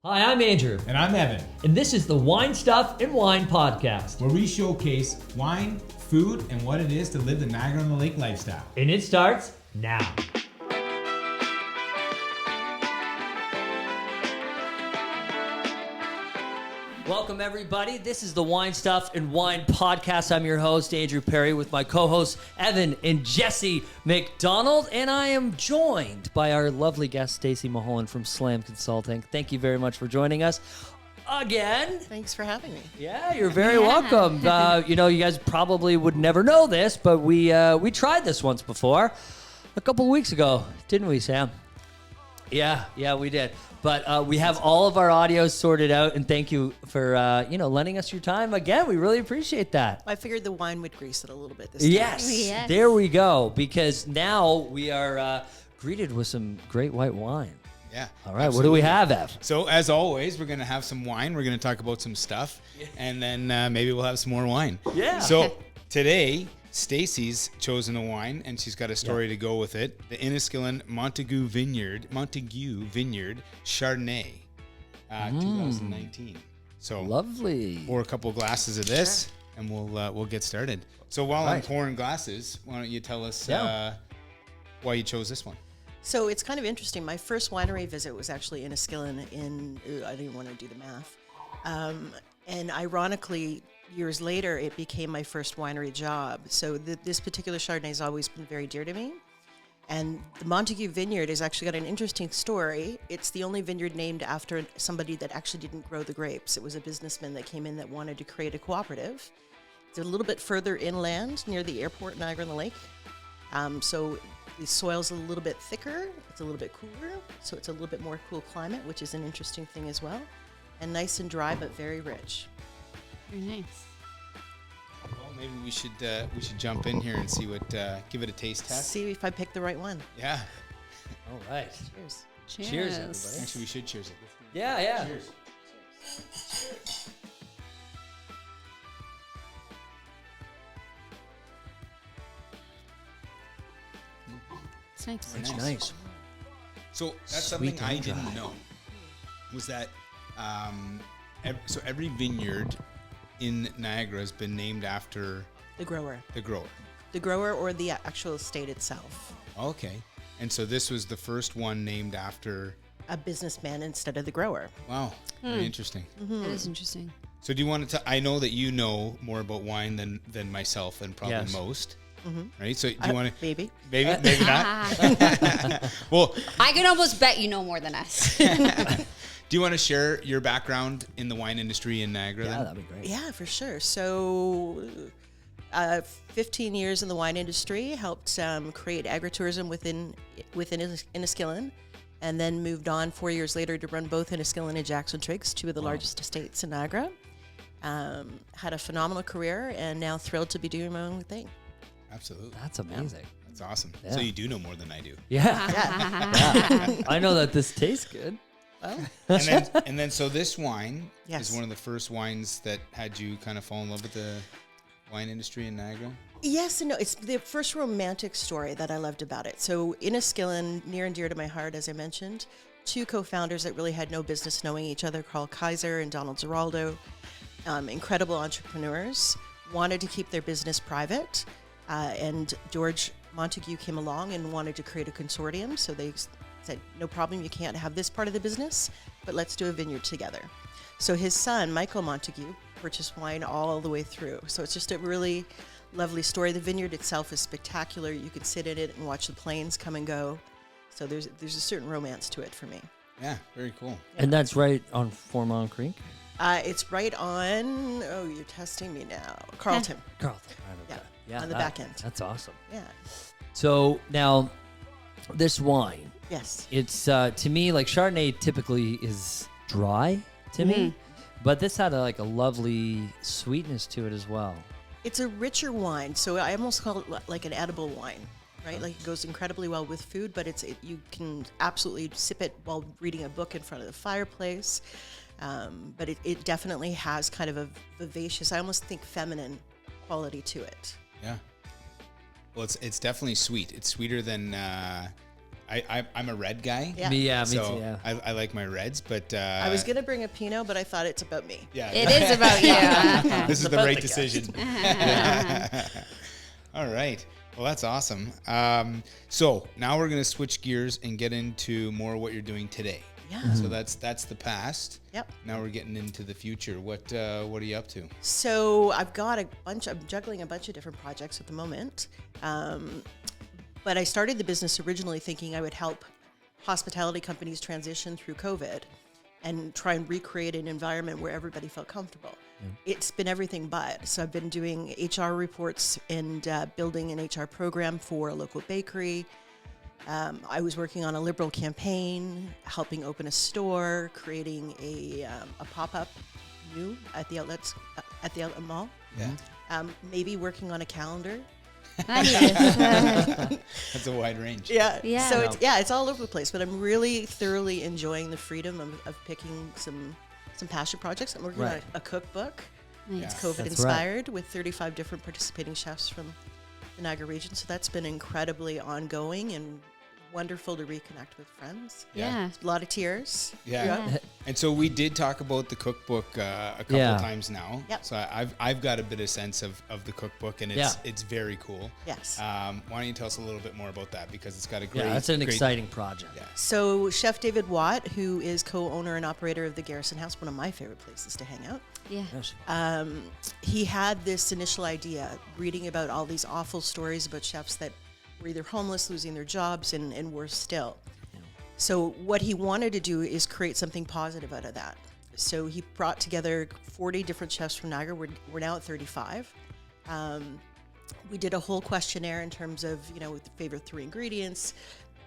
Hi, I'm Andrew. And I'm Evan. And this is the Wine Stuff and Wine Podcast. Where we showcase wine, food, and what it is to live the Niagara-On-The-Lake lifestyle. And it starts now. Welcome, everybody. This is the Wine Stuff and Wine Podcast. I'm your host, Andrew Perry, with my co-hosts, Evan and Jesse McDonald. And I am joined by our lovely guest, Stacey Mulholland from Slam Consulting. Thank you very much for joining us again. Thanks for having me. Yeah, you're very welcome. You guys probably would never know this, but we tried this once before, a couple of weeks ago, didn't we, Sam? Yeah, we did. But we have all of our audios sorted out, and thank you for lending us your time again. We really appreciate that. I figured the wine would grease it a little bit this time. Yes, there we go. Because now we are greeted with some great white wine. Yeah. All right, What do we have, Ev? So, as always, we're going to have some wine. We're going to talk about some stuff, and then maybe we'll have some more wine. Yeah. So, today, Stacey's chosen a wine, and she's got a story to go with it. The Inniskilin Montague Vineyard Chardonnay, 2019. So Lovely. pour a couple glasses of this, and we'll get started. So while I'm pouring glasses, why don't you tell us why you chose this one? So it's kind of interesting. My first winery visit was actually Inniskilin I didn't want to do the math. And ironically, years later, it became my first winery job. So this particular Chardonnay has always been very dear to me. And the Montague Vineyard has actually got an interesting story. It's the only vineyard named after somebody that actually didn't grow the grapes. It was a businessman that came in that wanted to create a cooperative. It's a little bit further inland near the airport, Niagara-On-The-Lake. So the soil's a little bit thicker. It's a little bit cooler. So it's a little bit more cool climate, which is an interesting thing as well. And nice and dry, but very rich. Very nice. Well, maybe we should jump in here and see what give it a taste test. See if I picked the right one. Yeah. All right. Cheers. Cheers, everybody. Actually, we should cheers it. Yeah. Cheers. It's nice. It's nice. So that's Sweet something I and dry. didn't know, was that every vineyard in Niagara has been named after The grower. the grower. The grower or the actual estate itself. Okay. And so this was the first one named after, A businessman instead of the grower. wow, very interesting. That is interesting. So do you want to I know that you know more about wine than myself and probably Yes. most, right? So do you want to, Maybe. maybe not? Well, I can almost bet you know more than us. do you want to share your background in the wine industry in Niagara Yeah, then? that'd be great. Yeah, for sure. So 15 years in the wine industry, helped create agritourism within Inniskilin, and then moved on 4 years later to run both Inniskilin and Jackson Triggs, two of the largest estates in Niagara. Had a phenomenal career, and now thrilled to be doing my own thing. Absolutely. That's amazing. That's awesome. Yeah. So you do know more than I do. Yeah. Yeah. I know that this tastes good. And then so this wine Yes. is one of the first wines that had you kind of fall in love with the wine industry in Niagara? Yes and no. It's the first romantic story that I loved about it. So Inniskilin, near and dear to my heart, as I mentioned, two co-founders that really had no business knowing each other, Carl Kaiser and Donald Zeraldo, incredible entrepreneurs, wanted to keep their business private. And George Montague came along and wanted to create a consortium. So they said, no problem, you can't have this part of the business, but let's do a vineyard together. So his son, Michael Montague, purchased wine all the way through. So it's just a really lovely story. The vineyard itself is spectacular. You could sit in it and watch the planes come and go. So there's a certain romance to it for me. Yeah, very cool. And that's right on Formont Creek? It's right on, you're testing me now, Carlton. Carlton. Right, okay. Yeah, on the back end. That's awesome. Yeah. So now, this wine, Yes. it's to me, like Chardonnay typically is dry to me, but this had a lovely sweetness to it as well. It's a richer wine, so I almost call it like an edible wine, right? Like it goes incredibly well with food, but you can absolutely sip it while reading a book in front of the fireplace. But it definitely has kind of a vivacious, I almost think feminine quality to it. Yeah. Well, it's definitely sweet. It's sweeter than I'm a red guy. Yeah. Me So too. Yeah. I like my reds, but I was gonna bring a Pinot, but I thought it's about me. yeah, It is about you. this is the about right the decision. All right. Well, that's awesome. So now we're going to switch gears and get into more what you're doing today. Yeah. So that's the past. Yep. Now we're getting into the future. What are you up to? So I've got I'm juggling a bunch of different projects at the moment. But I started the business originally thinking I would help hospitality companies transition through COVID and try and recreate an environment where everybody felt comfortable. It's been everything but. So I've been doing HR reports and building an HR program for a local bakery. I was working on a Liberal campaign, helping open a store, creating a pop-up new at the outlet mall. Yeah. Maybe working on a calendar. That's a wide range. Yeah. Yeah. So it's all over the place, but I'm really thoroughly enjoying the freedom of picking some passion projects. I'm working on a cookbook. Nice. It's COVID That's inspired with 35 different participating chefs from the Niagara region. So that's been incredibly ongoing and wonderful to reconnect with friends. Yeah. A lot of tears. Yeah. And so we did talk about the cookbook a couple Yeah. of times now. Yep. So I've got a bit of sense of the cookbook, and it's very cool. Yes. Why don't you tell us a little bit more about that, because it's got a great. Yeah, that's an great- exciting project. Yeah. So Chef David Watt, who is co-owner and operator of the Garrison House, one of my favorite places to hang out. Yeah. Yes. He had this initial idea, reading about all these awful stories about chefs that were either homeless, losing their jobs, and worse still. So what he wanted to do is create something positive out of that. So he brought together 40 different chefs from Niagara. We're now at 35. We did a whole questionnaire in terms of, the favorite 3 ingredients,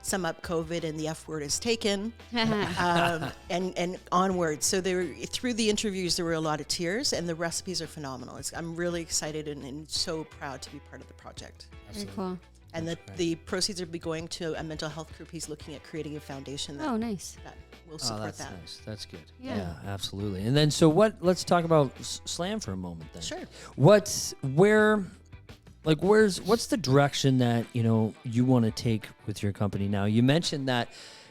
sum up COVID, and the F word is taken, and onward. So through the interviews, there were a lot of tears, and the recipes are phenomenal. I'm really excited and so proud to be part of the project. Very cool. And the proceeds will be going to a mental health group. He's looking at creating a foundation that, Oh, nice. that will support that's that. nice. That's good. Yeah. Absolutely. And then, so let's talk about Slam for a moment then. Sure. What's the direction that, you want to take with your company now? You mentioned that,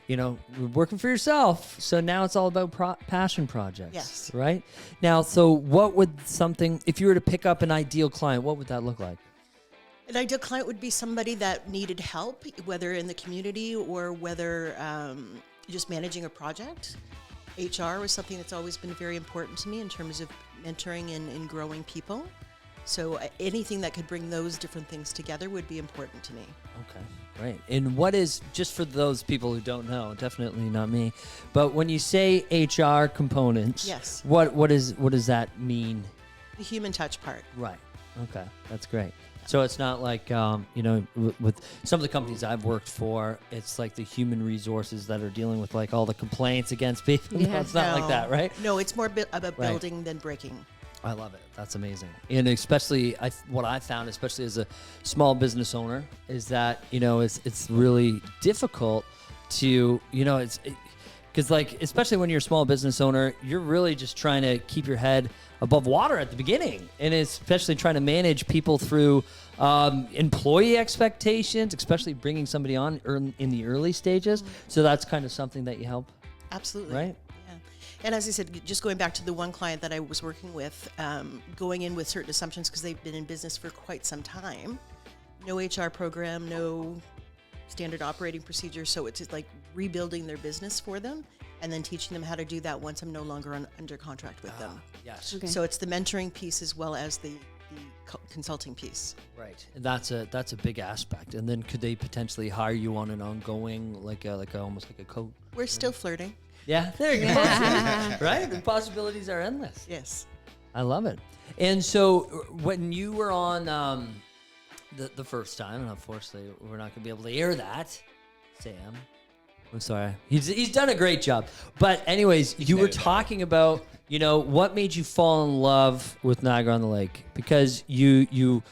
you're working for yourself. So now it's all about passion projects. Yes. Right? Now, so what would if you were to pick up an ideal client, what would that look like? An ideal client would be somebody that needed help, whether in the community or whether just managing a project. HR was something that's always been very important to me in terms of mentoring and growing people. So anything that could bring those different things together would be important to me. Okay, great. And what is, just for those people who don't know, definitely not me, but when you say HR components, Yes. what does that mean? The human touch part. Right. Okay, that's great. So it's not like, with some of the companies I've worked for, it's like the human resources that are dealing with like all the complaints against people. No, Yeah. it's not like that, right? No, it's more about Right. building than breaking. I love it. That's amazing. And especially, what I found, especially as a small business owner, is that, it's really difficult to, because especially when you're a small business owner, you're really just trying to keep your head above water at the beginning, and especially trying to manage people through employee expectations, especially bringing somebody on in the early stages. So that's kind of something that you help. Absolutely. Right. Yeah. And as I said, just going back to the one client that I was working with, going in with certain assumptions because they've been in business for quite some time. No HR program, no standard operating procedure. So it's just like rebuilding their business for them and then teaching them how to do that once I'm no longer under contract with them. Yes. Okay. So it's the mentoring piece as well as the consulting piece. Right. And that's a big aspect. And then could they potentially hire you on an ongoing, almost like a coach? We're still flirting. Yeah, there you go. Right? The possibilities are endless. Yes. I love it. And so when you were on the first time, and unfortunately we're not going to be able to air that, Sam. I'm sorry. He's done a great job. But anyways, you were talking about, what made you fall in love with Niagara-on-the-Lake? Because you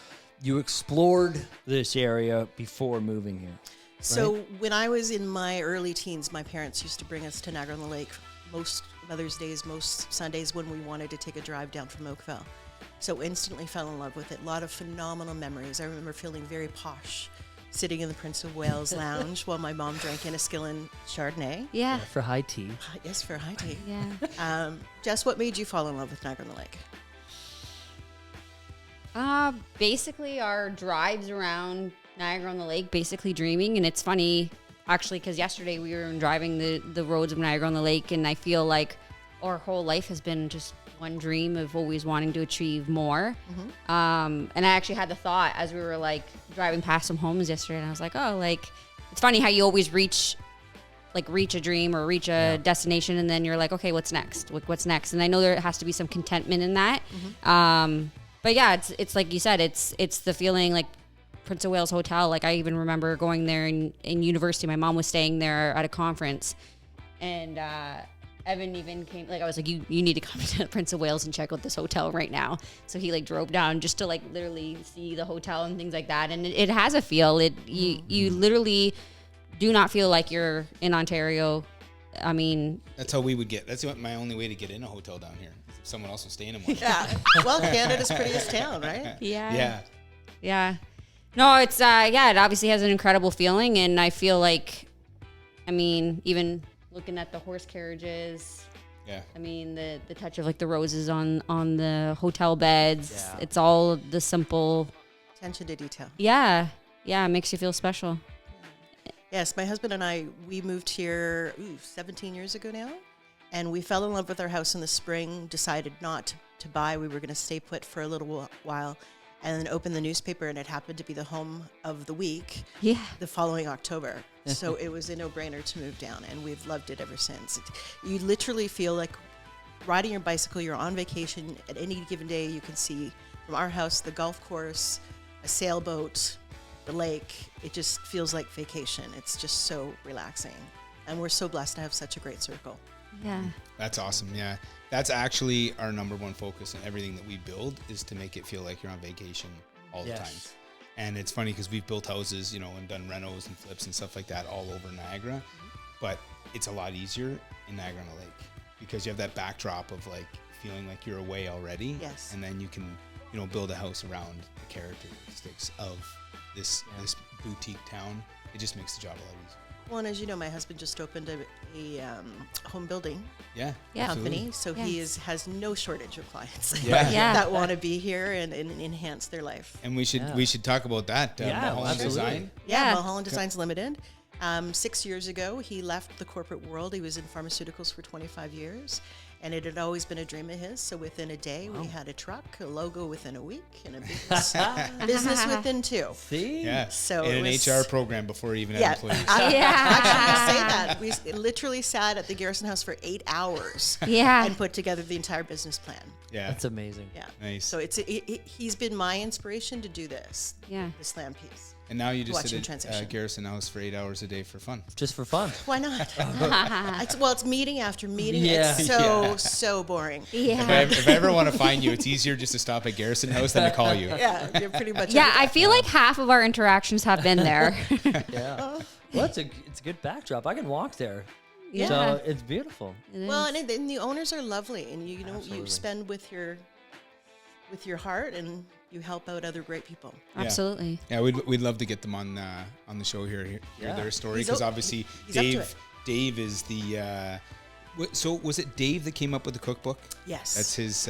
explored this area before moving here. So when I was in my early teens, my parents used to bring us to Niagara-on-the-Lake most Mother's Days, most Sundays when we wanted to take a drive down from Oakville. So instantly fell in love with it. A lot of phenomenal memories. I remember feeling very posh, sitting in the Prince of Wales lounge while my mom drank Inniskilin Chardonnay. Yeah. For high tea. Yes, for high tea. Yeah. Jess, what made you fall in love with Niagara-on-the-Lake? Basically our drives around Niagara-on-the-Lake, basically dreaming. And it's funny, actually, because yesterday we were driving the roads of Niagara-on-the-Lake, and I feel like our whole life has been just one dream of always wanting to achieve more. And I actually had the thought as we were like driving past some homes yesterday, and I was like, oh, like, it's funny how you always reach a dream or reach a destination, and then you're like, okay, what's next? What's next? And I know there has to be some contentment in that. But yeah, it's like you said, it's the feeling like Prince of Wales Hotel. Like I even remember going there in university. My mom was staying there at a conference, and Evan even came, like I was like, you need to come to Prince of Wales and check out this hotel right now. So he like drove down just to like literally see the hotel and things like that. And it has a feel. You literally do not feel like you're in Ontario. I mean, That's how we would get. That's my only way to get in a hotel down here. If someone else was staying in one. Yeah. Well, Canada's prettiest town, right? Yeah. No, it's it obviously has an incredible feeling, and I feel like, I mean, even looking at the horse carriages. Yeah. I mean, the touch of like the roses on the hotel beds. Yeah. It's all the simple. Attention to detail. Yeah. It makes you feel special. Yes, my husband and I, we moved here 17 years ago now, and we fell in love with our house in the spring, decided not to buy. We were going to stay put for a little while, and then opened the newspaper, and it happened to be the home of the week Yeah. the following October. So it was a no-brainer to move down, and we've loved it ever since. You literally feel like riding your bicycle, you're on vacation. At any given day, you can see from our house the golf course, a sailboat, the lake. It just feels like vacation. It's just so relaxing, and we're so blessed to have such a great circle. Yeah. That's awesome. Yeah. That's actually our number one focus in everything that we build, is to make it feel like you're on vacation all the time. And it's funny because we've built houses, and done renos and flips and stuff like that all over Niagara, but it's a lot easier in Niagara-on-the-Lake because you have that backdrop of like feeling like you're away already. Yes. And then you can, build a house around the characteristics of this boutique town. It just makes the job a lot easier. Well, and as you know, my husband just opened a home building Yeah. company, so he Yes. has no shortage of clients Yeah. that want to be here and enhance their life. And we should talk about that. Mulholland absolutely. Design. Yeah, Yeah. Mulholland Designs Limited. 6 years ago, he left the corporate world. He was in pharmaceuticals for 25 years, and it had always been a dream of his. So within a day, we had a truck, a logo within a week, and a business within 2. See? Yeah. So in it an was- HR program before he even Yeah, had employees. actually, I say that we literally sat at the Garrison House for 8 hours Yeah. and put together the entire business plan. Yeah. That's amazing. Yeah, Nice. So he's been my inspiration to do this. Yeah. The slam piece. And now you just Watching sit at transition. Garrison House for 8 hours a day for fun. Just for fun. Why not? It's meeting after meeting. Yeah. It's so boring. Yeah. If I ever want to find you, it's easier just to stop at Garrison House than to call you. Yeah, you're pretty much. Yeah, I feel like half of our interactions have been there. Yeah. Well, it's a good backdrop. I can walk there. Yeah. So it's beautiful. Well, and the owners are lovely, and you Absolutely. spend with your heart, and you help out other great people. Absolutely. Yeah, we'd love to get them on the show here, hear Yeah. their story, He's because up- obviously he's up to it. Dave is the. So was it Dave that came up with the cookbook? Yes. That's his.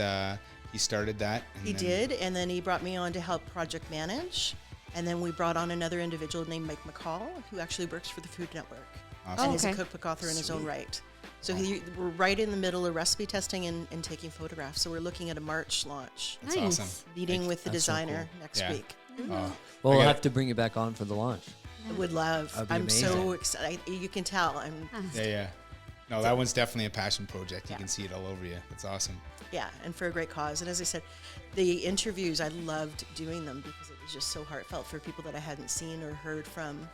He started that. And He then- did, and then he brought me on to help project manage, and then we brought on another individual named Mike McCall, who actually works for the Food Network, Awesome. and is a okay. cookbook author in his own Sweet. right. So we're right in the middle of recipe testing and taking photographs. So we're looking at a March launch, That's Nice. awesome. meeting with the That's so designer cool. next Yeah. week. Oh, Well, I we'll got- have to bring you back on for the launch. I would love. That'd be I'm so amazing. excited. You can tell. Yeah. No, that one's definitely a passion project. You can see it all over you. That's awesome. Yeah, and for a great cause. And as I said, the interviews, I loved doing them because it was just so heartfelt for people that I hadn't seen or heard from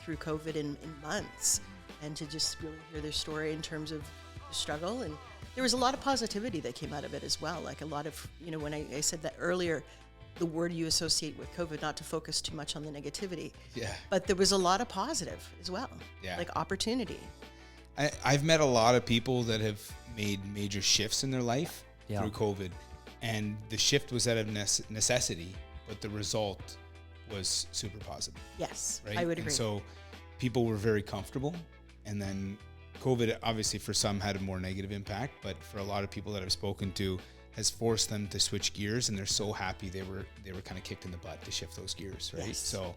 through COVID in months. And to just really hear their story in terms of the struggle. And there was a lot of positivity that came out of it as well. Like a lot of, when I said that earlier, the word you associate with COVID, not to focus too much on the negativity. Yeah. But there was a lot of positive as well. Yeah. Like opportunity. I've met a lot of people that have made major shifts in their life Yeah. through COVID, and the shift was out of necessity, but the result was super positive. Yes, Right. I would agree. And so people were very comfortable, and then COVID obviously for some had a more negative impact, but for a lot of people that I've spoken to has forced them to switch gears, and they're so happy they were kind of kicked in the butt to shift those gears, right? Yes. So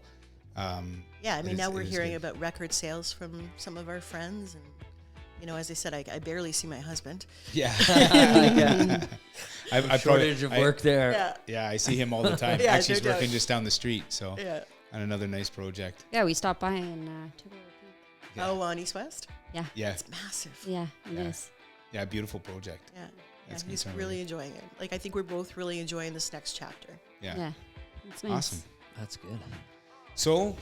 yeah, I mean, now we're it is hearing good. about record sales from some of our friends, and you know, as I said, I barely see my husband. Yeah. I shortage of work there. Yeah, Yeah, I see him all the time. Yeah, Actually, he's no doubt. working just down the street, so yeah. on another nice project. Yeah, we stopped by and took a look. Yeah. Oh, on East West, Yeah. Yeah, it's massive. Yeah, it Yeah. is. yeah, beautiful project. Yeah, That's he's concerned. really enjoying it. Like, I think we're both really enjoying this next chapter. Yeah, Yeah. It's nice. awesome. That's good. So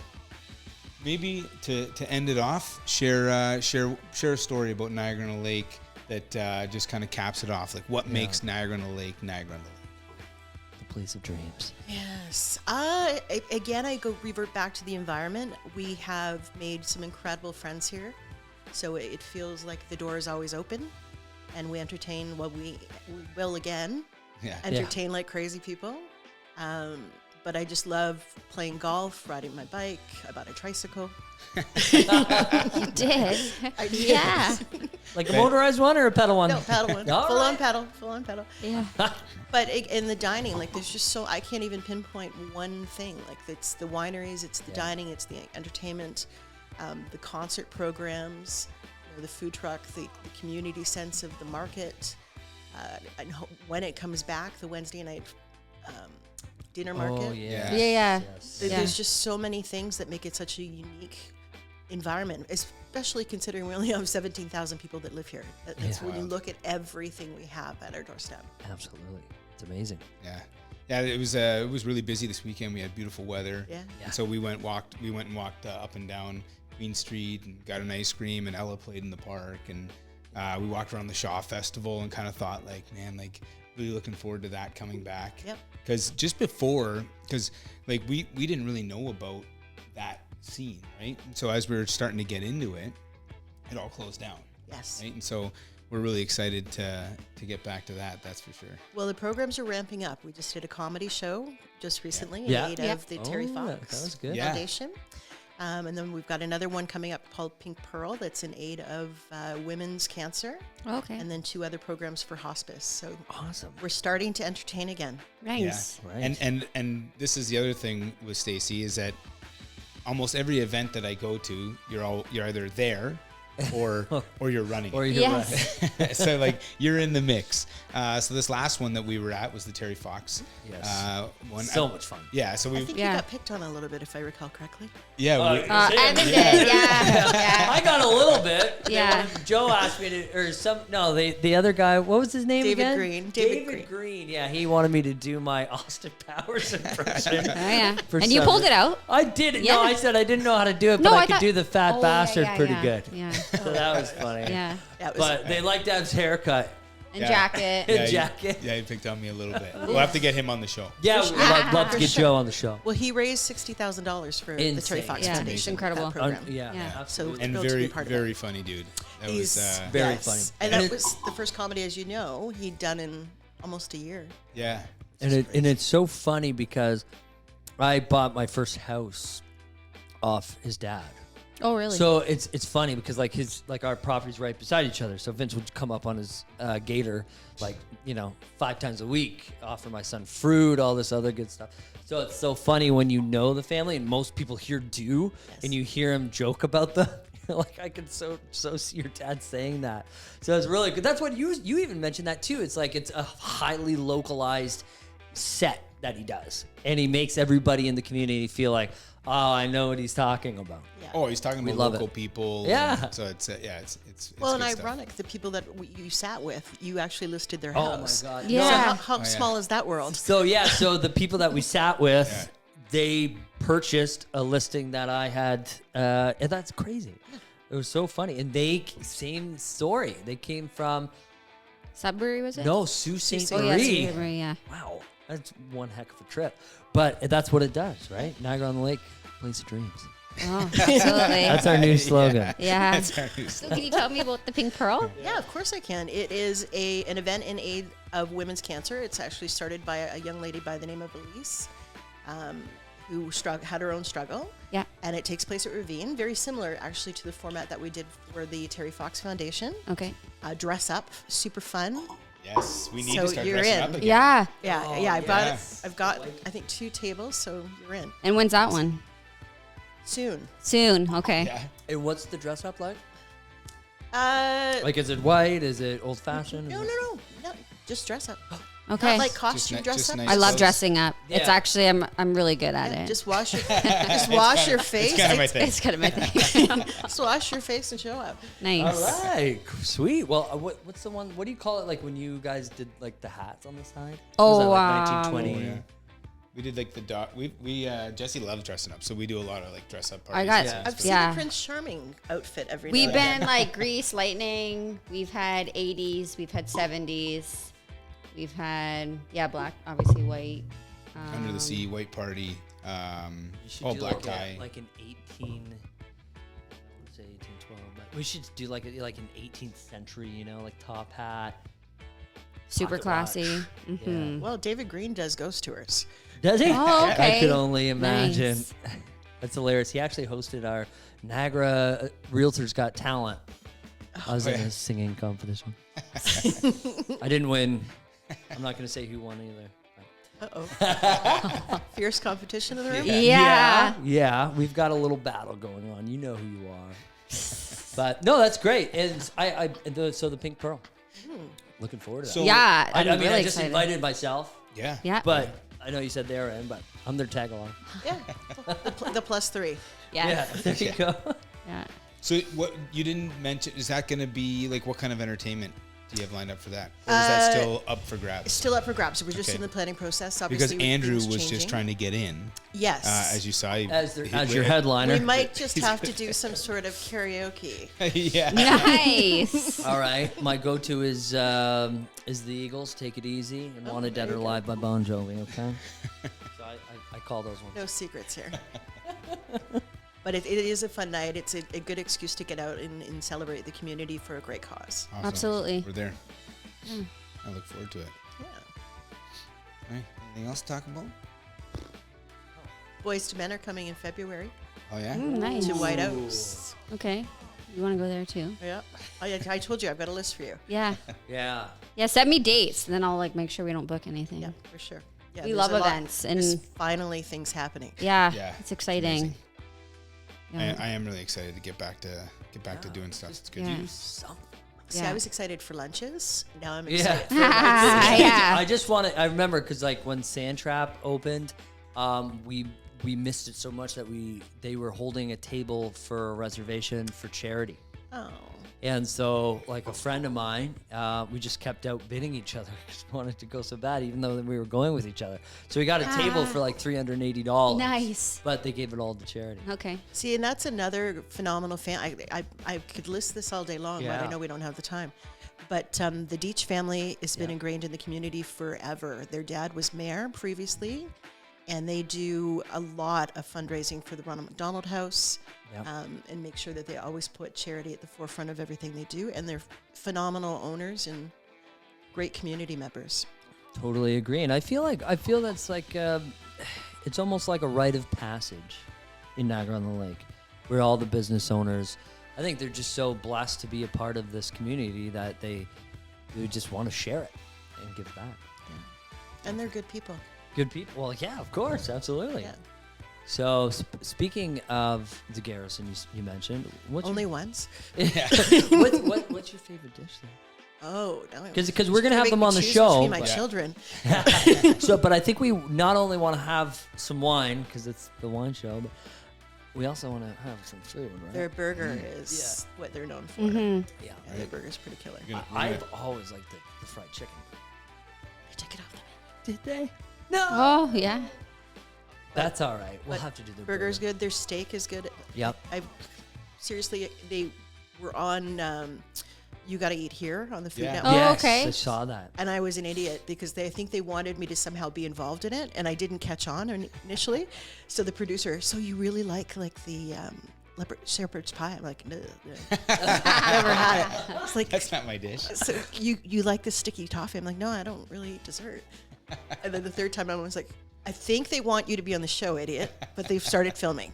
maybe to end it off, share a story about Niagara-on-the-Lake that just kind of caps it off. Like, what makes Niagara-on-the-Lake Niagara-on-the-Lake? The place of dreams. Yes. Again, I revert back to the environment. We have made some incredible friends here, so it feels like the door is always open, and we entertain what we will again. Yeah, Entertain like crazy people. But I just love playing golf, riding my bike. I bought a tricycle. You did? I did. Yeah. Like a motorized one or a pedal one? No, paddle one. All Full on right. paddle. Full on paddle. Yeah. But in the dining, like, there's just I can't even pinpoint one thing. Like, it's the wineries, it's the dining, it's the entertainment, the concert programs, you know, the food truck, the community sense of the market. And when it comes back, the Wednesday night dinner market. Oh, yeah. Yeah. Yes. Yeah. There's just so many things that make it such a unique environment, especially considering we only have 17,000 people that live here. That's when you look at everything we have at our doorstep. Absolutely. It's amazing. yeah. It was really busy this weekend. We had beautiful weather. Yeah. And so we went and walked up and down Queen Street and got an ice cream, and Ella played in the park, and we walked around the Shaw Festival and kind of thought, like, man, like, really looking forward to that coming back. Yep. Because like we didn't really know about that scene, right? So as we were starting to get into it, it all closed down, Yes. right? And so we're really excited to get back to that. That's for sure. Well, the programs are ramping up. We just did a comedy show just recently in Yeah. aid Yeah. of the Terry Oh, yeah, Fox that was good. Yeah. Foundation. And then we've got another one coming up called Pink Pearl that's in aid of women's cancer. Okay. And then 2 other programs for hospice. So Awesome. we're starting to entertain again. Nice. Yeah. Right. And this is the other thing with Stacey, is that almost every event that I go to, you're either there or you're running. Or you're Yes. right. So like you're in the mix. So this last one that we were at was the Terry Fox. Yes. One. So much fun. Yeah. So I we. think Yeah. you got picked on a little bit, if I recall correctly. Yeah. we, Evan did. Yeah. I got a little bit. Yeah. Joe asked me to, or some, no, the other guy, what was his name David again? Green. David Green. Yeah, he wanted me to do my Austin Powers impression. Oh, yeah. For And you some pulled it reason. out. I did it. Yeah. No, I said I didn't know how to do it, No, but I I could thought- do the fat Oh, bastard yeah, pretty yeah. good. Yeah. So that was funny. Yeah. Yeah, it was, But they liked Ev's haircut. And Yeah. jacket. Yeah. he- jacket. Yeah, he picked on me a little bit. We'll have to get him on the show. Yeah, we'd love to For get sure. Joe on the show. well, he raised $60,000 for the Terry Insane. Fox Yeah, Foundation. it's that incredible. program. Yeah, Yeah. So absolutely. And thrilled to be very, a part of very it. funny dude. That He's was. Very yes. funny. And And that it- was the first comedy, as you know, he'd done in almost a year. Yeah. And it's so funny because I bought my first house off his dad. Oh, really? So it's funny because like our property's right beside each other. So Vince would come up on his gator 5 times a week, offer my son fruit, all this other good stuff. So it's so funny when you know the family, and most people here do, and you hear him joke about them. Like I could so see your dad saying that. So it's really good. That's what you even mentioned that too. It's like it's a highly localized set that he does, and he makes everybody in the community feel like, oh, I know what he's talking about. Yeah. Oh, he's talking We about love local it. people. Yeah. And so it's it's Well, and good stuff. ironic, the people that you sat with, you actually listed their Oh my house. God. So Yeah. how small is that world? So so the people that we sat with, they purchased a listing that I had, and that's crazy. It was so funny, and same story. They came from Sudbury, was it? Sault Ste. Oh, yeah, Marie. Sudbury, yeah. Wow, that's one heck of a trip. But that's what it does, right? Niagara-on-the-Lake, place of dreams. Oh, absolutely. That's our new slogan. Yeah. That's our new So can you tell me about the Pink Pearl? Yeah, of course I can. It is an event in aid of women's cancer. It's actually started by a young lady by the name of Elise, who had her own struggle. Yeah. And it takes place at Ravine, very similar actually to the format that we did for the Terry Fox Foundation. Okay. Dress up, super fun. Yes, we need So to start you're dressing in. up again. Yeah. Yeah, Oh, yeah. yes. I've got I think 2 tables, so you're in And when's that one? soon. Soon. Okay. Yeah. And what's the dress up like? Like, Is it white? Is it old fashioned? no, just dress up. Okay. Not like costume dress just up. nice I love clothes. dressing up. It's Yeah. actually I'm really good at Yeah, it. just wash your your face. It's kind of my thing. It's kind of my thing. Just wash your face and show up. Nice. All right, sweet. Well, what's the one? What do you call it? Like when you guys did like the hats on the side? Oh, Was that like Oh, 1920? yeah. We did like the dot. We Jesse loves dressing up, so we do a lot of like dress up I parties. got- and Yeah. stuff. I've seen Yeah. the Prince Charming outfit every We've now and been like Grease Lightning. We've had 80s. We've had 70s. We've had black, obviously white. Under the Sea, White Party, You should all do black like tie. like an 18. Let's say 1812, but we should do like an 18th century, like top hat. Super Pocket classy. watch. Mhm. Well, David Green does ghost tours. Does he? Oh, okay. I could only imagine. Nice. That's hilarious. He actually hosted our Niagara Realtors Got Talent. I was in yeah. a singing competition. I didn't win. I'm not going to say who won either. Uh-oh. Fierce competition in the room? Yeah. Yeah, we've got a little battle going on. You know who you are. But no, that's great. And so the Pink Pearl. Looking forward to that. So- Yeah. I I'm mean, really I just excited. invited myself, Yeah. Yeah. but I know you said they're in, but I'm their tag along. Yeah. The +3. Yeah. there you go. Yeah. So what you didn't mention is that going to be like what kind of entertainment do you have lined up for that, or is that still up for It's grabs? still up for grabs. We're just Okay. in the planning process. Because Obviously, with Andrew things was changing. just trying to get in, Yes. as you saw. As your headliner. We might just have to do some sort of karaoke. Yeah. Nice. All right, my go-to is the Eagles. Take It Easy and Wanted Dead or Alive by Bon Jovi. Okay, so I call those ones. No secrets here. But it is a fun night. It's a good excuse to get out and celebrate the community for a great cause. Awesome. Absolutely. We're there. I look forward to it. Yeah. All right. Anything else to talk about? Boys to Men are coming in February Oh yeah. Nice. to White Oaks. Okay. You want to go there too? Yeah. I told you I've got a list for you. Yeah. Yeah. Yeah. Send me dates, and then I'll like make sure we don't book anything. Yeah, for sure. Yeah, We there's love a lot- events, and there's finally things happening. yeah, Yeah, it's exciting. amazing. Yeah. I am really excited to get back to doing stuff. It's good. Yeah. Do something. See, Yeah. I was excited for lunches. Now I'm Yeah. excited for Yeah. I just want to. I remember because like when Sandtrap opened, we missed it so much that they were holding a table for a reservation for charity. Oh. And so, like a friend of mine, we just kept outbidding each other. Just wanted to go so bad, even though we were going with each other. So we got a table for like $380. Nice. But they gave it all to charity. Okay. See, and that's another phenomenal fan. I could list this all day long, but Yeah. I know we don't have the time. But the Deitch family has been ingrained in the community forever. Their dad was mayor previously, and they do a lot of fundraising for the Ronald McDonald House. Yep. And make sure that they always put charity at the forefront of everything they do. And they're phenomenal owners and great community members. Totally agree. And I feel that's like it's almost like a rite of passage in Niagara-on-the-Lake, where all the business owners, I think they're just so blessed to be a part of this community that they just want to share it and give back. And they're good people. Good people. Well, yeah, of course, absolutely. Yeah. So speaking of the Garrison, you mentioned what's Only once. what's your favorite dish? Then? Oh, no. 'Cause we're gonna have Make them me on the choose show, between my but- children. So, but I think we not only want to have some wine because it's the wine show, but we also want to have some food, right? Their burger is what they're known for. Mm-hmm. yeah. Yeah, their burger's pretty killer. You're gonna- I've always liked the fried chicken. They took it off the menu. Did they? No. Oh yeah. That's all right. We'll But have to do the Burger's burger. good. Their steak is good. Yep. I seriously, they were on You Gotta Eat Here on the Food Yeah. Network. Oh, Yes, okay. I saw that. And I was an idiot because I think they wanted me to somehow be involved in it, and I didn't catch on initially. So the producer, so you really like the shepherd's pie? I'm like, no, never had it. It's like, That's not my dish. so you like the sticky toffee? I'm like, no, I don't really eat dessert. And then the third time I was like, I think they want you to be on the show, idiot, but they've started filming.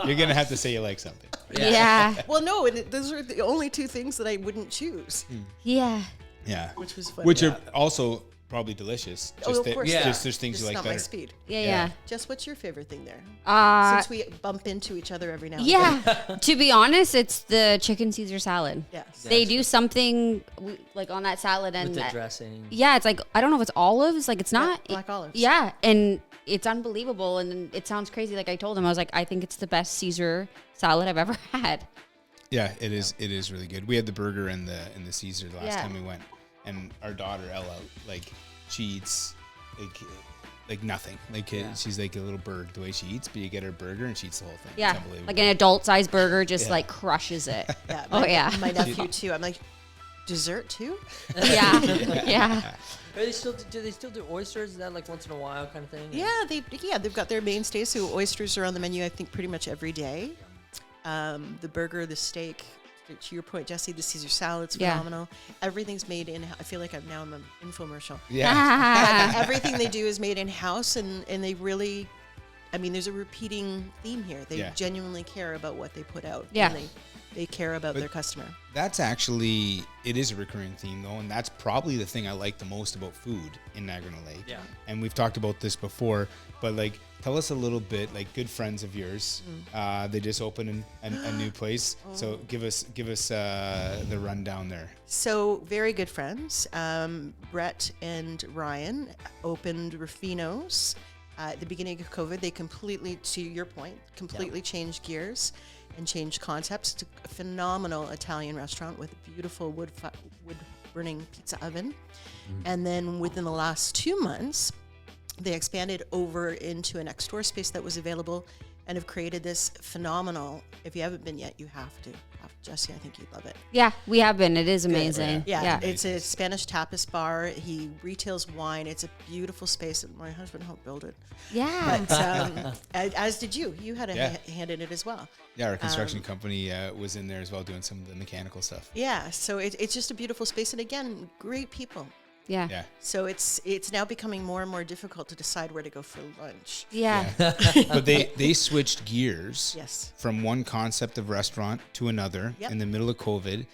You're gonna have to say you like something. Yeah. Well, no, and those are the only two things that I wouldn't choose, Yeah. Yeah. which was fun. Which are also probably delicious. Oh, of course. Yeah. Just there's things Just you like not my better. speed. Yeah. Jess, what's your favorite thing there? Yeah. Since we bump into each other every now and Yeah. then. To be honest, it's the chicken Caesar salad. Yes. They do something like on that salad and With the that- dressing. yeah, it's like I don't know if it's olives, like it's not black olives. Yeah, and it's unbelievable, and it sounds crazy. Like I told him, I was like, I think it's the best Caesar salad I've ever had. Yeah, it is. It is really good. We had the burger and the Caesar the last Yeah. time we went, and our daughter Ella, like she eats like nothing. Like she's like a little bird the way she eats, but you get her burger and she eats the whole thing. It's Yeah, unbelievable. like an adult-sized burger, just like crushes it. Yeah. Oh yeah, My nephew too. I'm like, dessert too? yeah, yeah. Do they still do oysters? Is that like once in a while kind of thing? Yeah, they've got their mainstays. So oysters are on the menu, I think, pretty much every day. The burger, the steak, to your point, Jesse, the Caesar salad's Yeah. phenomenal. Everything's made in. I feel like I'm an infomercial. yeah. Everything they do is made in house, and they really, I mean, there's a repeating theme here. They genuinely care about what they put out. Yeah. And they care about their customer. That's actually, it is a recurring theme though, and that's probably the thing I like the most about food in Niagara-On-The-Lake. Yeah. And we've talked about this before, but like, tell us a little bit, like good friends of yours, they just opened a new place. So give us the rundown there. So very good friends. Brett and Ryan opened Rufino's at the beginning of COVID. They completely, to your point, changed gears and changed concepts to a phenomenal Italian restaurant with a beautiful wood burning pizza oven. And then within the last 2 months, they expanded over into a next door space that was available and have created this phenomenal, if you haven't been yet, you have to. Jesse, I think you'd love it. Yeah, we have been. It is amazing. Yeah, it's a Spanish tapas bar. He retails wine. It's a beautiful space. My husband helped build it. Yeah. But as did you. You had a hand in it as well. Yeah, our construction company was in there as well doing some of the mechanical stuff. Yeah, so it's just a beautiful space. And again, great people. Yeah. Yeah. So it's now becoming more and more difficult to decide where to go for lunch. Yeah. But they switched gears Yes. from one concept of restaurant to another in the middle of COVID,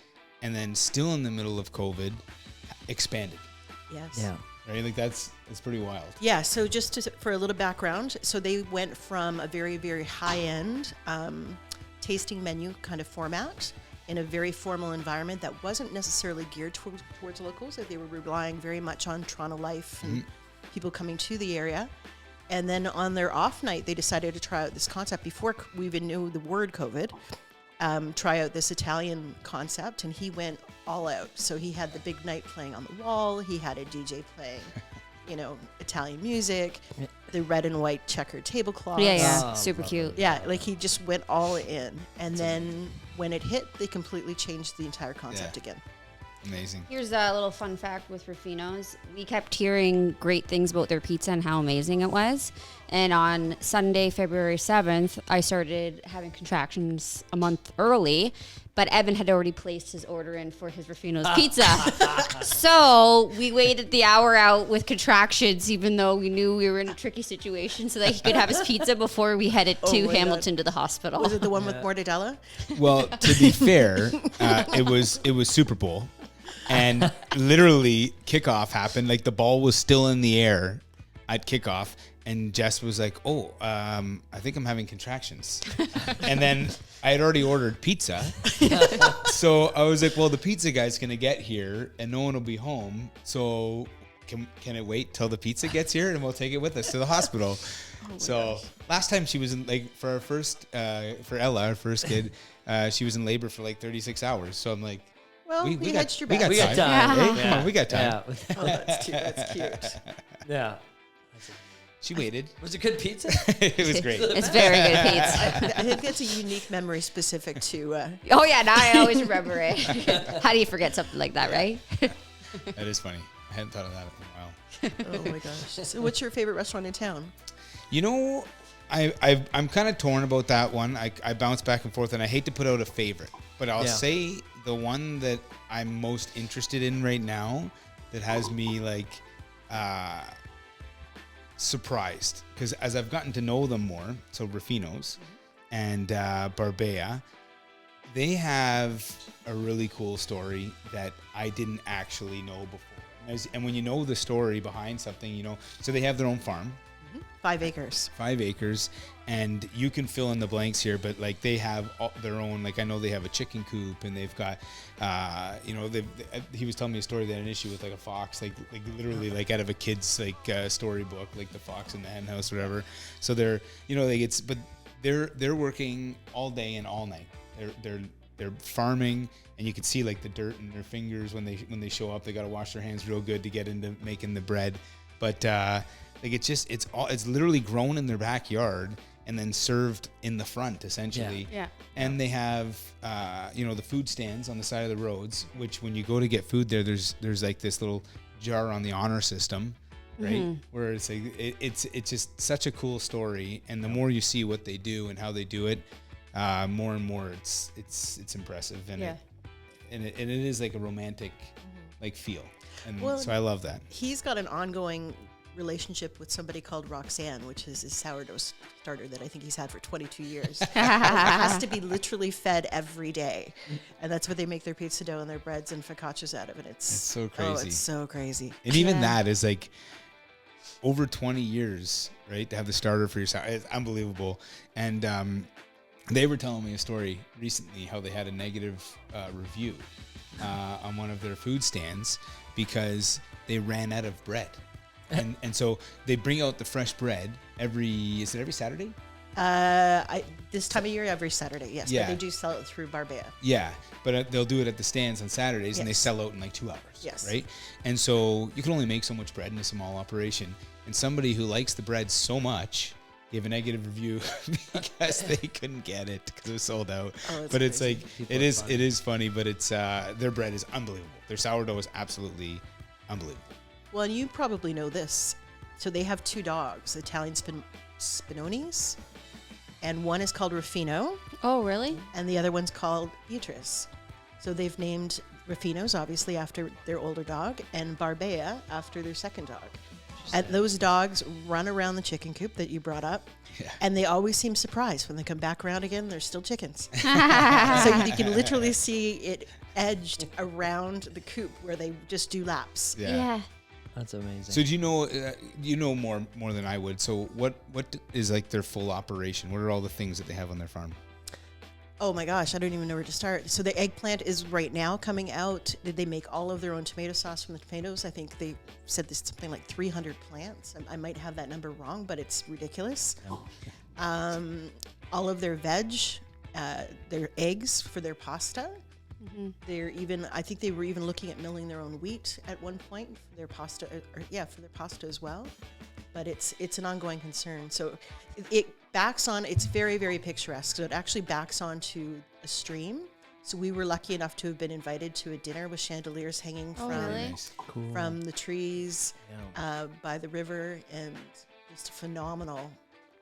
and then still in the middle of COVID, expanded. Yes. Yeah. Right? Like that's pretty wild. Yeah, so just for a little background, so they went from a very, very high-end tasting menu kind of format in a very formal environment that wasn't necessarily geared towards locals. They were relying very much on Toronto life and people coming to the area. And then on their off night, they decided to try out this concept before we even knew the word COVID, try out this Italian concept, and he went all out. So he had the big night playing on the wall. He had a DJ playing, Italian music, the red and white checkered tablecloths. Yeah. Oh, Super lovely. cute. Yeah, like he just went all in. And then when it hit, they completely changed the entire concept again. Amazing. Here's a little fun fact with Rufino's. We kept hearing great things about their pizza and how amazing it was. And on Sunday, February 7th, I started having contractions a month early, but Evan had already placed his order in for his Rufino's pizza. So we waited the hour out with contractions, even though we knew we were in a tricky situation, so that he could have his pizza before we headed to my Hamilton to the hospital. Was it the one with mortadella? Well, to be fair, it was Super Bowl, and literally kickoff happened. Like the ball was still in the air at kickoff, and Jess was like, "Oh, I think I'm having contractions," and then I had already ordered pizza, so I was like, "Well, the pizza guy's gonna get here, and no one will be home, so can it wait till the pizza gets here, and we'll take it with us to the hospital." Last time she was in, like, for our first, for Ella, our first kid, she was in labor for like 36 hours. So I'm like, Well, we got hedged your we bets. got We got time. time. Hey, come on, we got time. Yeah. Oh, that's cute. That's cute. Yeah. She waited. Was it good pizza? It was great. It's very good pizza. I think that's a unique memory specific to. Oh, yeah, now I always remember it. How do you forget something like that, right? That is funny. I hadn't thought of that in a while. Oh my gosh! So, what's your favorite restaurant in town? You know, I'm kind of torn about that one. I bounce back and forth, and I hate to put out a favorite, but I'll say the one that I'm most interested in right now that has me like surprised because as I've gotten to know them more, so Rufino's and Barbea, they have a really cool story that I didn't actually know before. And when you know the story behind something, you know, so they have their own farm. 5 acres. 5 acres, and you can fill in the blanks here, but like they have their own, like I know they have a chicken coop, and they've got, you know, he was telling me a story that had an issue with like a fox, like literally like out of a kid's like storybook, like the fox in the hen house or whatever. So they're, you know, like but they're working all day and all night. They're farming, and you can see like the dirt in their fingers when they show up. They got to wash their hands real good to get into making the bread, but like it's literally grown in their backyard and then served in the front essentially. Yeah. And they have you know, the food stands on the side of the roads, which when you go to get food there's like this little jar on the honor system, right? Where it's like it's just such a cool story, and the more you see what they do and how they do it, more and more it's impressive, and it is like a romantic like feel, and so I love that. He's got an ongoing relationship with somebody called Roxanne, which is his sourdough starter that I think he's had for 22 years. It has to be literally fed every day, and that's what they make their pizza dough and their breads and focaccias out of. And it's so crazy. Oh, it's so crazy. And even that is like over 20 years, right? To have the starter for your sourdough, it's unbelievable. And they were telling me a story recently how they had a negative review on one of their food stands because they ran out of bread. And so they bring out the fresh bread every Saturday? This time of year, every Saturday, yes. Yeah. But they do sell it through Barbea. Yeah, but they'll do it at the stands on Saturdays, and they Yes. sell out in like 2 hours. Yes. Right? And so you can only make so much bread in a small operation. And somebody who likes the bread so much gave a negative review because they couldn't get it because it was sold out. Oh, it's but it's crazy. like it is funny, but it's their bread is unbelievable. Their sourdough is absolutely unbelievable. Well, you probably know this. So they have 2 dogs, Italian Spinonis, and one is called Rufino, Oh, really? and the other one's called Beatrice. So they've named Rufino's obviously after their older dog, and Barbea after their second dog. And those dogs run around the chicken coop that you brought up, and they always seem surprised when they come back around again. They're still chickens. So you can literally see it edged around the coop where they just do laps. Yeah. That's amazing. So do you know more than I would? So what is like their full operation? What are all the things that they have on their farm? Oh my gosh, I don't even know where to start. So the eggplant is right now coming out. They make all of their own tomato sauce from the tomatoes. I think they said there's something like 300 plants. I might have that number wrong, but it's ridiculous. All of their veg, their eggs for their pasta. I think they were even looking at milling their own wheat at one point for their pasta, for their pasta as well. But it's an ongoing concern. So it backs on. It's very, very picturesque. So it actually backs onto a stream. So we were lucky enough to have been invited to a dinner with chandeliers hanging Really? from the trees by the river, and just a phenomenal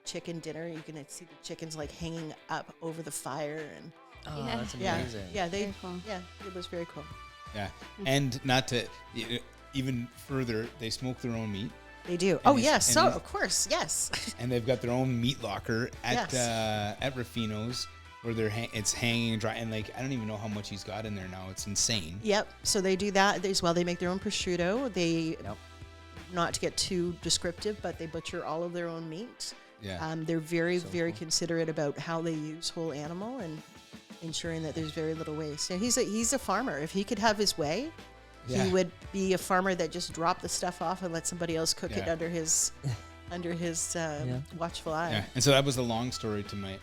chicken dinner. You can see the chickens like hanging up over the fire, and That's yeah, amazing. Very cool. yeah, it was very cool. Yeah, and not to even further, they smoke their own meat, They do. And Oh these- yes, and so these- of course, yes. and they've got their own meat locker at Yes. at Rufino's where it's hanging and dry, and like I don't even know how much he's got in there now. It's insane. Yep. So they do that as well. They make their own prosciutto. They, not to get too descriptive, but they butcher all of their own meat. Yeah. They're very, So very cool. considerate about how they use whole animal and ensuring that there's very little waste. And he's a farmer. If he could have his way, Yeah. he would be a farmer that just dropped the stuff off and let somebody else cook it Yeah. under his watchful eye. Yeah, and so that was the long story to my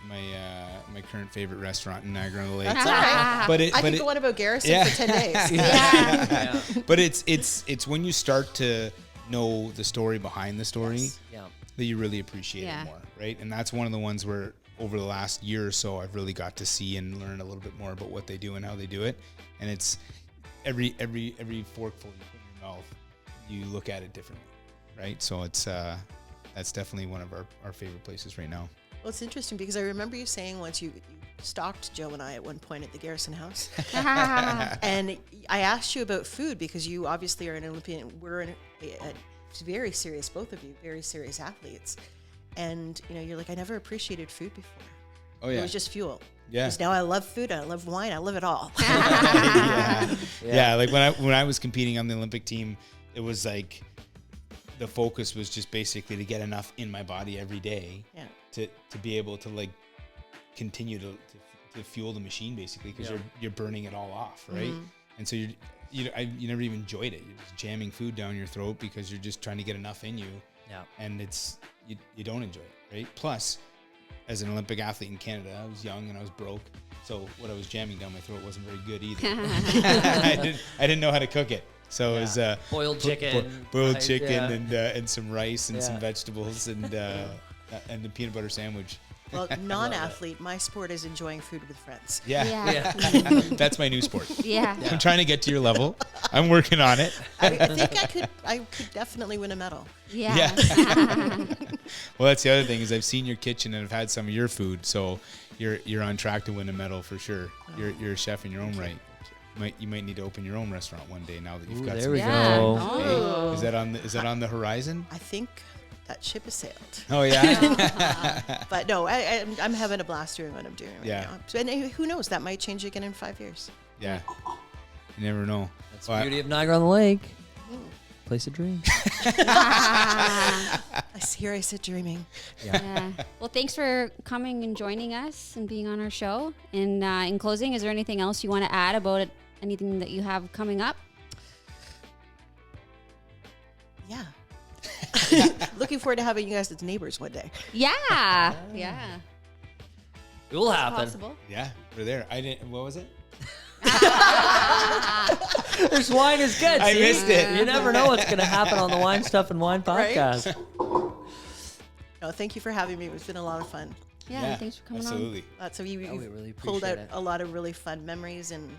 current favorite restaurant in Niagara-On-The-Lake. That's all right. But I could go on about Garrison Yeah. for 10 days. Yeah. But it's when you start to know the story behind the story Yes. Yeah. that you really appreciate Yeah. it more, right? And that's one of the ones where over the last year or so I've really got to see and learn a little bit more about what they do and how they do it. And it's every forkful you put in your mouth, you look at it differently, right? So it's that's definitely one of our favorite places right now. Well, it's interesting because I remember you saying once you stalked Joe and I at one point at the Garrison house. And I asked you about food because you obviously are an Olympian. We're a very serious, both of you, very serious athletes. And, you're like, I never appreciated food before. Oh, yeah. It was just fuel. Yeah. Because now I love food, I love wine, I love it all. Yeah. Like when I was competing on the Olympic team, it was like the focus was just basically to get enough in my body every day to be able to like continue to fuel the machine basically, because you're burning it all off, right? And so you never even enjoyed it. You're just jamming food down your throat because you're just trying to get enough in you. Yeah. And it's you don't enjoy it, right? Plus, as an Olympic athlete in Canada, I was young and I was broke, so what I was jamming down my throat wasn't very good either. I didn't know how to cook it, so it was boiled chicken, boiled chicken, and some rice and some vegetables and the peanut butter sandwich. Well, non-athlete, my sport is enjoying food with friends. Yeah. That's my new sport. Yeah. I'm trying to get to your level. I'm working on it. I think I could definitely win a medal. Yeah. Well, that's the other thing is I've seen your kitchen and I've had some of your food, so you're on track to win a medal for sure. You're a chef in your own right. You might need to open your own restaurant one day now that you've got there some. we go. Oh. Is that on the horizon? I think that ship has sailed. Oh yeah. But no, I'm having a blast doing what I'm doing right Yeah. now. So, and who knows, that might change again in 5 years. Yeah. You never know. That's the beauty of Niagara-on-the-Lake. Place of dreams. I said dreaming. Yeah. Well, thanks for coming and joining us and being on our show. And in closing, is there anything else you want to add about it? Anything that you have coming up? Yeah. Looking forward to having you guys as neighbors one day. Yeah. Yeah. It will happen. Possible. Yeah, we're there. What was it? This wine is good. I see? missed it. You never know what's going to happen on the Wine Stuff and Wine podcast. No, thank you for having me. It's been a lot of fun. Yeah. Thanks for coming absolutely. So you we really pulled out appreciate it. a lot of really fun memories, and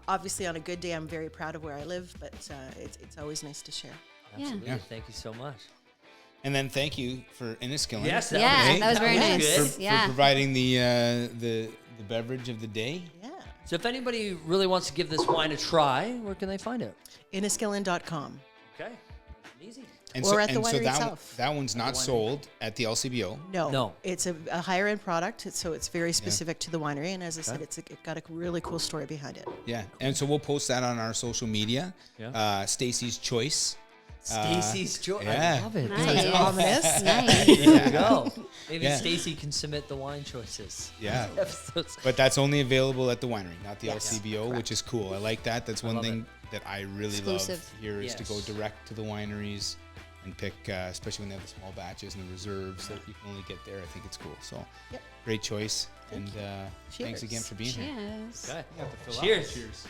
obviously on a good day, I'm very proud of where I live, but it's always nice to share. Absolutely. Yeah. Thank you so much. And then thank you for Inniskilin. Yes, that was very nice. For Yeah. providing the beverage of the day. Yeah. So if anybody really wants to give this wine a try, where can they find it? Inniskilin.com. Okay. Easy. Or at the winery itself. That one's not sold at the LCBO. No. It's a higher end product, so it's very specific to the winery. And as I said, it's got a really cool story behind it. Yeah, and so we'll post that on our social media. Yeah. Stacey's Choice. Stacey's Choice. yeah. I love it. Nice. It's ominous. Nice. There you go. Maybe Yeah. Stacey can submit the wine choices. Yeah. Episodes. But that's only available at the winery, not the Yes. LCBO, which is cool. I like that. That's one love thing that I really Exclusive. love here is to go Yes. direct to the wineries and pick, especially when they have the small batches and the reserves that you can only get there. I think it's cool. So great choice. And thanks again for being here. Cheers. Okay. You have to fill out. Cheers. Cheers.